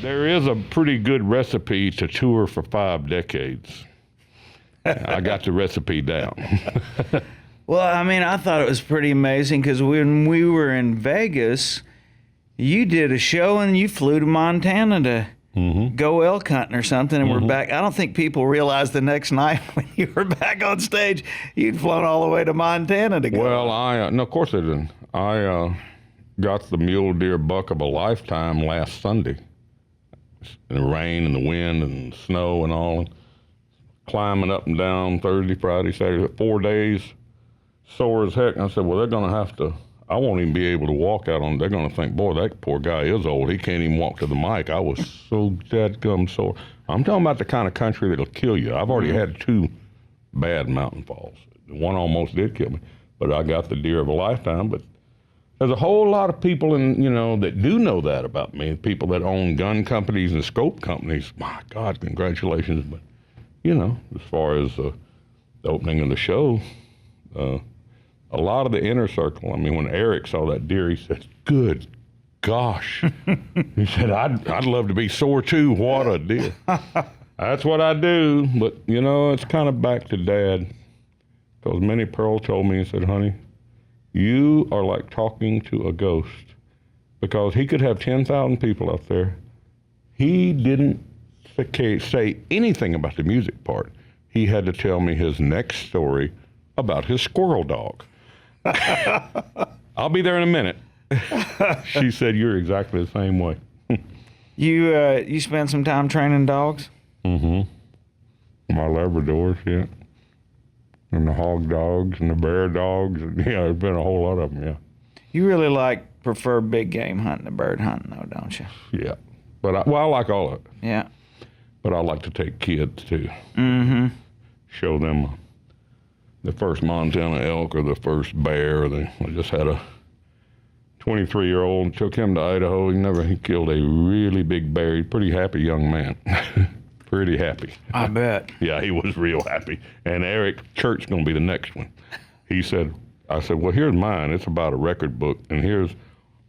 There is a pretty good recipe to tour for 5 decades. I got the recipe down. Well, I mean, I thought it was pretty amazing because when we were in Vegas, you did a show and you flew to Montana to go elk hunting or something, and we're back. I don't think people realized the next night when you were back on stage, you'd flown all the way to Montana to go. Well, no, of course I didn't. I got the mule deer buck of a lifetime last Sunday. In the rain and the wind and snow and all. Climbing up and down Thursday, Friday, Saturday, 4 days, sore as heck. And I said, well, they're going to have to, I won't even be able to walk out on, they're going to think, boy, that poor guy is old. He can't even walk to the mic. I was so dadgum sore. I'm talking about the kind of country that'll kill you. I've already had 2 bad mountain falls. One almost did kill me, but I got the deer of a lifetime. But there's a whole lot of people that do know that about me, people that own gun companies and scope companies. My God, congratulations. But, as far as the opening of the show, a lot of the inner circle, I mean, when Eric saw that deer, he said, good gosh. He said, I'd love to be sore too. What a deer. That's what I do. But, it's kind of back to Dad. Because Minnie Pearl told me, he said, honey, you are like talking to a ghost. Because he could have 10,000 people out there. He didn't say anything about the music part. He had to tell me his next story about his squirrel dog. I'll be there in a minute. She said, you're exactly the same way. You spent some time training dogs? My Labradors, yeah. And the hog dogs and the bear dogs. There's been a whole lot of them, yeah. You really prefer big game hunting to bird hunting, though, don't you? Yeah. But I like all of it. Yeah. But I like to take kids, too. Show them the first Montana elk or the first bear. I just had a 23-year-old, took him to Idaho. He killed a really big bear. He's a pretty happy young man. Pretty happy. I bet. Yeah, he was real happy. And Eric Church's going to be the next one. I said, well, here's mine. It's about a record book. And here's,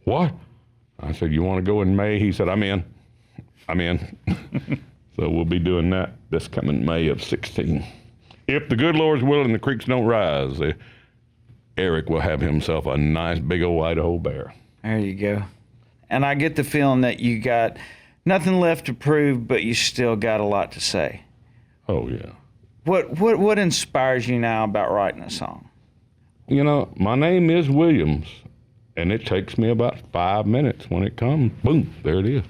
what? I said, you want to go in May? He said, I'm in. So we'll be doing that this coming May of 16. If the good Lord's willing, the creeks don't rise, Eric will have himself a nice big old Idaho bear. There you go. And I get the feeling that you got nothing left to prove, but you still got a lot to say. Oh, yeah. What inspires you now about writing a song? My name is Williams, and it takes me about 5 minutes. When it comes, boom, there it is.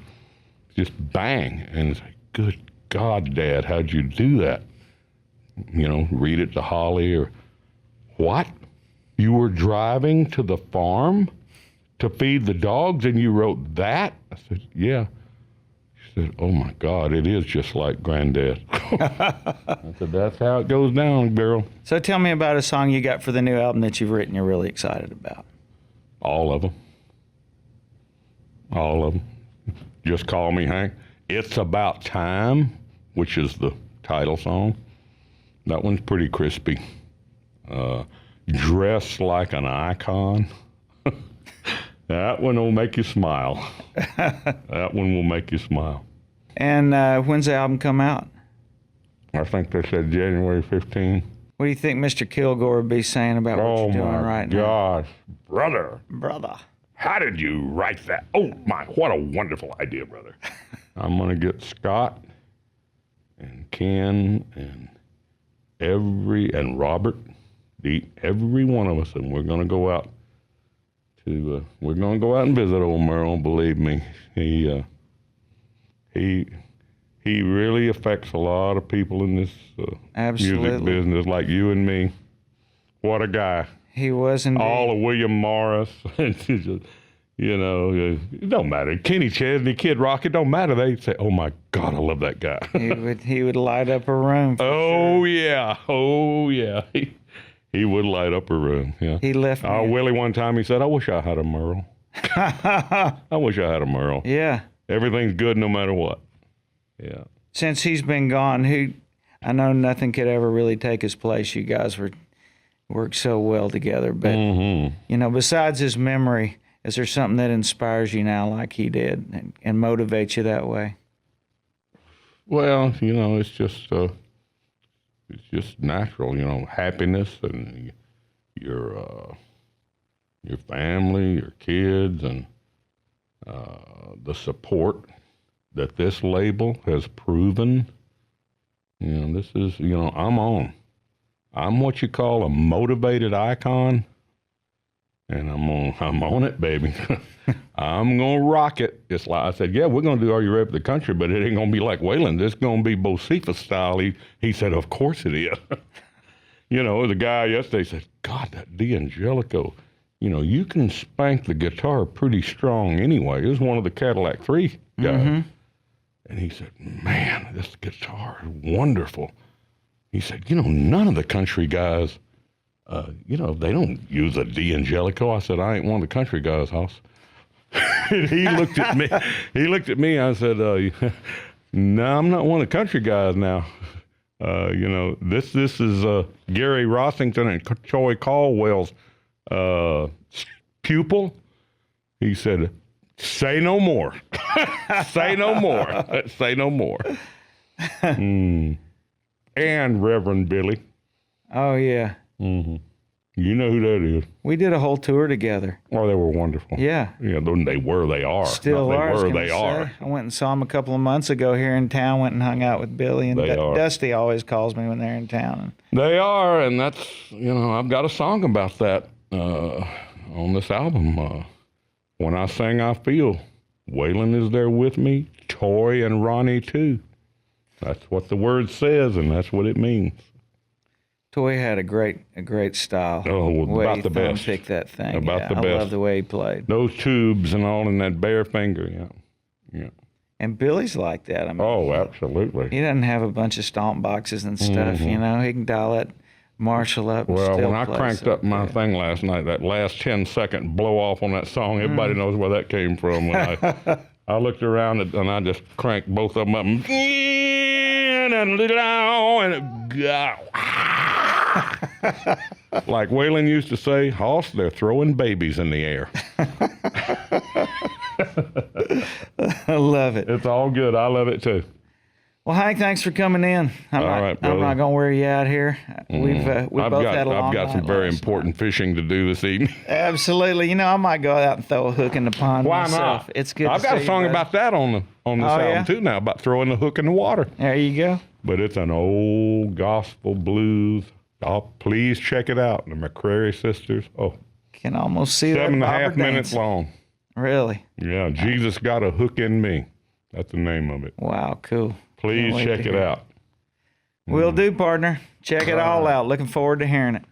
Just bang. And it's like, good God, Dad, how'd you do that? Read it to Holly or, what? You were driving to the farm to feed the dogs and you wrote that? I said, yeah. She said, oh my God, it is just like Granddad. I said, that's how it goes down, girl. So tell me about a song you got for the new album that you've written you're really excited about. All of them. All of them. Just Call Me Hank. It's About Time, which is the title song. That one's pretty crispy. Dress Like an Icon. That one will make you smile. That one will make you smile. And when's the album come out? I think they said January 15. What do you think Mr. Kilgore would be saying about what you're doing right now? Oh, my gosh. Brother. How did you write that? Oh, my, what a wonderful idea, brother. I'm going to get Scott and Ken and Robert, every one of us, and we're going to go out and visit old Merle. Believe me, he really affects a lot of people in this music business, like you and me. What a guy! He was indeed. All of William Morris, it don't matter. Kenny Chesney, Kid Rock, it don't matter. They say, "Oh my God, I love that guy." he would light up a room. Oh yeah. He would light up a room. Yeah. He left me. Willie one time he said, "I wish I had a Merle." I wish I had a Merle. Yeah. Everything's good no matter what. Yeah. Since he's been gone, I know nothing could ever really take his place. You guys worked so well together, but besides his memory, Is there something that inspires you now like he did and motivates you that way? Well, it's just natural, happiness and your family, your kids, and the support that this label has proven. This is, I'm what you call a motivated icon, and I'm on it, baby. I'm gonna rock it. It's like I said, yeah, we're gonna do Are You Ready for the Country, but it ain't gonna be like Waylon. It's gonna be Bocephus style. He said, of course it is. The guy yesterday said, God, that D'Angelico, you can spank the guitar pretty strong anyway. It was one of the Cadillac 3 guys. Mm-hmm. And he said, man, this guitar is wonderful. He said, none of the country guys, they don't use a D'Angelico. I said, I ain't one of the country guys, Hoss. And he looked at me. I said, no, I'm not one of the country guys now. This is Gary Rossington and Troy Caldwell's pupil. He said, say no more. Say no more. Say no more. And Reverend Billy. Oh, yeah. Mm-hmm. You know who that is. We did a whole tour together. Oh, they were wonderful. Yeah. Yeah, they are. Still Not are. they are. I went and saw them a couple of months ago here in town, went and hung out with Billy. And Dusty always calls me when they're in town. They are, and that's, I've got a song about that on this album. When I Sing, I Feel. Waylon is there with me, Toy and Ronnie too. That's what the word says, and that's what it means. Toy had a great style. Oh, about the best. Pick that thing. About the best. I love the way he played. Those tubes and all in that bare finger, yeah. And Billy's like that. I mean, absolutely. He doesn't have a bunch of stomp boxes and stuff. Mm-hmm. He can dial that Marshall up. Well, and when I cranked up my thing last night, that last 10-second blow off on that song, everybody knows where that came from. When I looked around and I just cranked both of them up and like Waylon used to say, Hoss, they're throwing babies in the air. I love it. It's all good. I love it too. Well, Hank, thanks for coming in. I'm not going to wear you out here. We've both had a long I've got some very important fishing to do this evening. Absolutely. I might go out and throw a hook in the pond myself. Not? It's good. I've got a song about that on this album too now, about throwing the hook in the water. There you go. But it's an old gospel blues. Please check it out. The McCrary Sisters. Oh, can almost see 7.5 minutes long. Really? Yeah. Jesus Got a Hook in Me. That's the name of it. Wow, cool. Please check it out. Will do, partner. Check it all out. Looking forward to hearing it.